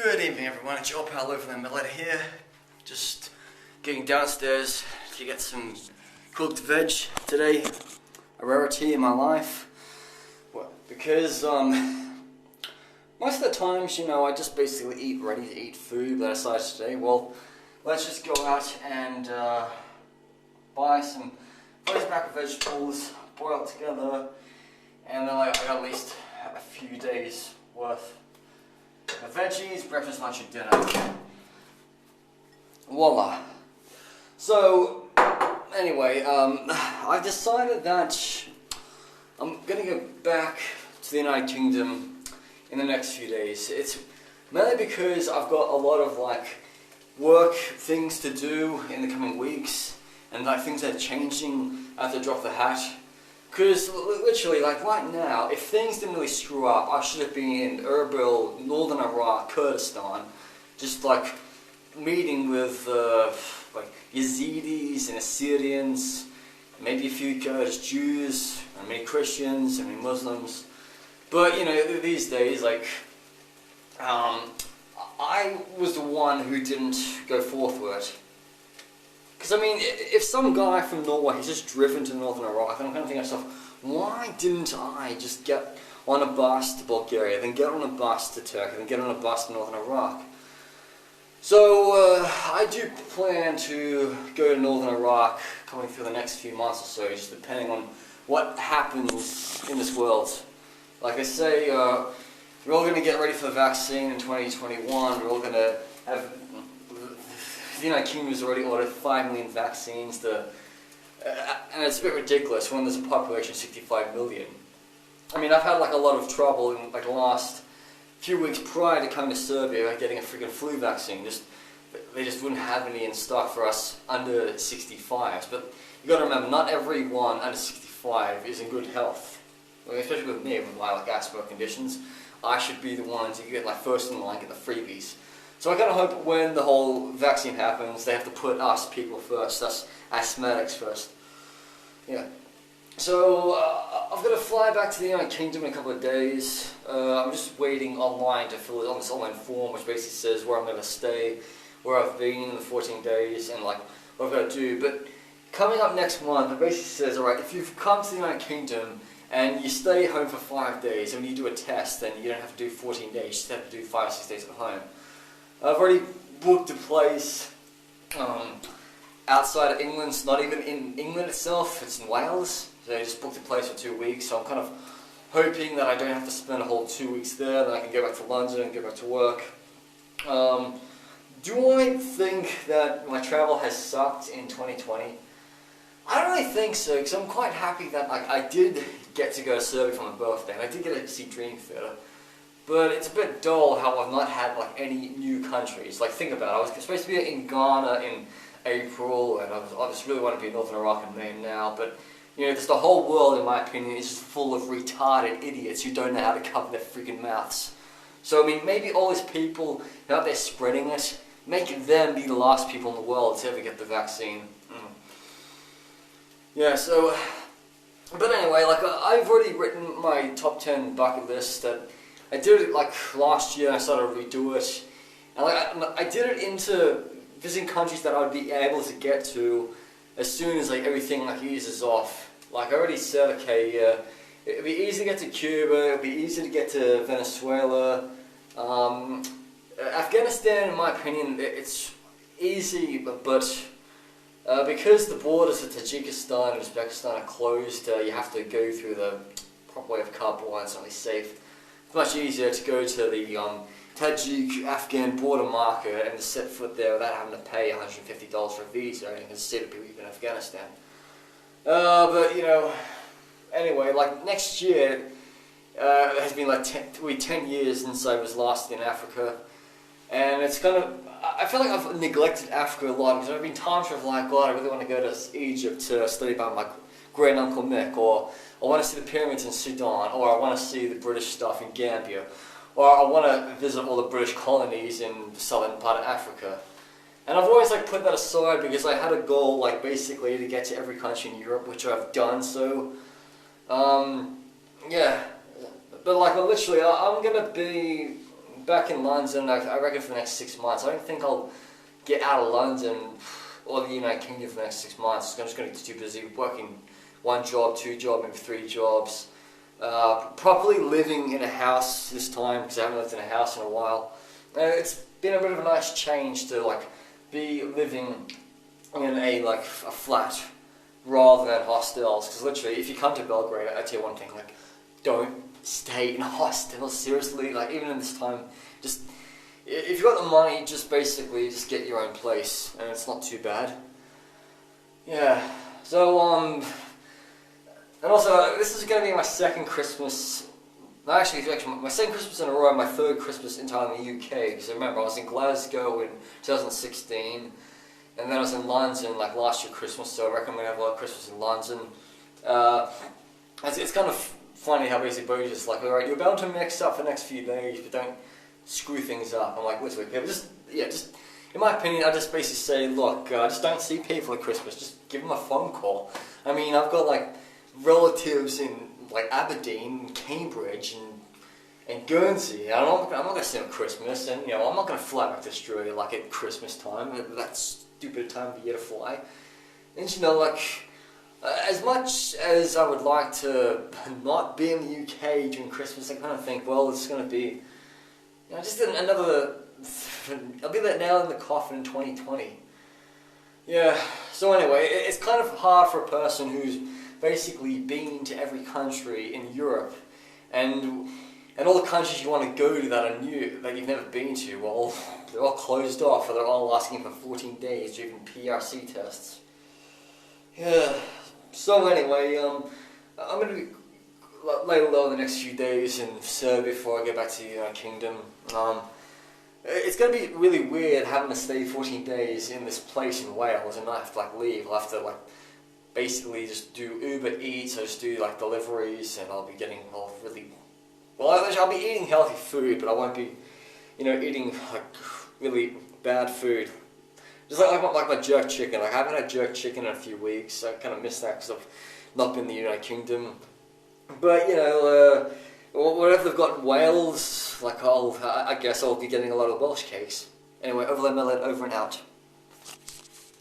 Good evening everyone, it's your pal over there, Metalhead here. Just getting downstairs to get some cooked veg today. A rarity in my life. Well, because most of the times, I just basically eat ready-to-eat food, but I decided today, well, let's just go out and buy some fresh pack of vegetables, boil it together, and then I got at least a few days worth of veggies, breakfast, lunch, and dinner. Voila. So, anyway, I've decided that I'm gonna go back to the United Kingdom in the next few days. It's mainly because I've got a lot of work things to do in the coming weeks, and things are changing. I have to drop the hat. Because literally, right now, if things didn't really screw up, I should have been in Erbil, northern Iraq, Kurdistan, just meeting with Yazidis and Assyrians, maybe a few Kurdish Jews, and many Christians, and many Muslims. But these days, I was the one who didn't go forth with it. Because if some guy from Norway has just driven to northern Iraq, then I'm kind of thinking to myself, why didn't I just get on a bus to Bulgaria, then get on a bus to Turkey, then get on a bus to northern Iraq? So I do plan to go to northern Iraq coming through the next few months or so, just depending on what happens in this world. Like I say, we're all going to get ready for the vaccine in 2021. We're all going to have... The United Kingdom has already ordered 5 million vaccines, and it's a bit ridiculous when there's a population of 65 million. I've had a lot of trouble in the last few weeks prior to coming to Serbia getting a freaking flu vaccine. They just wouldn't have any in stock for us under 65s. But you got to remember, not everyone under 65 is in good health. Especially with me, with my asthma conditions, I should be the ones who get first in line, get the freebies. So I kind of hope when the whole vaccine happens, they have to put us people first, us asthmatics first. Yeah. So I've got to fly back to the United Kingdom in a couple of days. I'm just waiting online to fill out this online form, which basically says where I'm going to stay, where I've been in the 14 days, and what I've got to do. But coming up next month, it basically says, alright, if you've come to the United Kingdom and you stay home for 5 days, and when you do a test, then you don't have to do 14 days, you just have to do 5 or 6 days at home. I've already booked a place outside of England. It's not even in England itself, it's in Wales. So I just booked a place for 2 weeks, so I'm kind of hoping that I don't have to spend a whole 2 weeks there, then I can go back to London and go back to work. Do I think that my travel has sucked in 2020? I don't really think so, because I'm quite happy that I did get to go to Serbia for my birthday, and I did get to see Dream Theater. But it's a bit dull how I've not had any new countries. Think about it, I was supposed to be in Ghana in April, and I just really want to be in Northern Iraq in May now, but just the whole world, in my opinion, is just full of retarded idiots who don't know how to cover their freaking mouths. So maybe all these people out there spreading it, make them be the last people in the world to ever get the vaccine. Yeah, so, but anyway, I've already written my top 10 bucket list that I did it last year. I started to redo it, and I did it into visiting countries that I would be able to get to as soon as everything eases off. I already said, okay, it'd be easy to get to Cuba, it'd be easy to get to Venezuela. Afghanistan, in my opinion, it's easy, but because the borders of Tajikistan and Uzbekistan are closed, you have to go through the proper way of Kabul, and it's not really safe. It's much easier to go to the Tajik-Afghan border market and set foot there without having to pay $150 for a visa, and you can see the people in Afghanistan. But anyway, next year, it has been 10 years since I was last in Africa, and it's I feel like I've neglected Africa a lot, because there have been times where God, I really want to go to Egypt to study about my great uncle Mick, or I want to see the pyramids in Sudan, or I want to see the British stuff in Gambia, or I want to visit all the British colonies in the southern part of Africa. And I've always put that aside because I had a goal basically to get to every country in Europe, which I've done so. Yeah, but literally I'm gonna be back in London, I reckon for the next 6 months. I don't think I'll get out of London or the United Kingdom for the next 6 months. I'm just going to get too busy working 1 job, 2 jobs, maybe 3 jobs. Probably living in a house this time, because I haven't lived in a house in a while. It's been a bit of a nice change to like be living in a flat rather than hostels. Because literally, if you come to Belgrade, I tell you one thing: like, don't stay in hostels. Seriously, like even in this time, just if you've got the money, just basically just get your own place, and it's not too bad. Yeah. So and also this is going to be my second Christmas. Actually, my second Christmas in a row, my third Christmas entirely in the UK. Because remember, I was in Glasgow in 2016, and then I was in London like last year Christmas. So I reckon I'm going to have a lot of Christmas in London. It's kind of funny how basically Bo's just like, alright, you're bound to mix up for the next few days, but don't screw things up. I'm like, literally, just in my opinion, I just basically say, look, just don't see people at Christmas. Just give them a phone call. I mean, I've got like relatives in like Aberdeen, Cambridge, and Guernsey. I'm not going to see them at Christmas, and I'm not going to fly back to Australia like at Christmas time. That stupid time of year to fly. And like, as much as I would like to not be in the UK during Christmas, I kind of think, well, it's going to be, just another. I'll be that nail in the coffin in 2020. Yeah. So anyway, it's kind of hard for a person who's basically been to every country in Europe, and all the countries you want to go to that are new, that you've never been to, well, they're all closed off, or they're all asking for 14 days to even PRC tests. Yeah. So anyway, I'm going to be laying low the next few days in Serbia before I get back to the United Kingdom. It's going to be really weird having to stay 14 days in this place in Wales and not have to leave. I'll have to basically just do Uber Eats, or just do deliveries, and I'll be getting I'll be eating healthy food, but I won't be, eating really bad food. Just like my jerk chicken. I haven't had jerk chicken in a few weeks. I kind of miss that because I've not been in the United Kingdom. But whatever they've got in Wales, I guess I'll be getting a lot of Welsh cakes. Anyway, over there, Metalhead, over and out.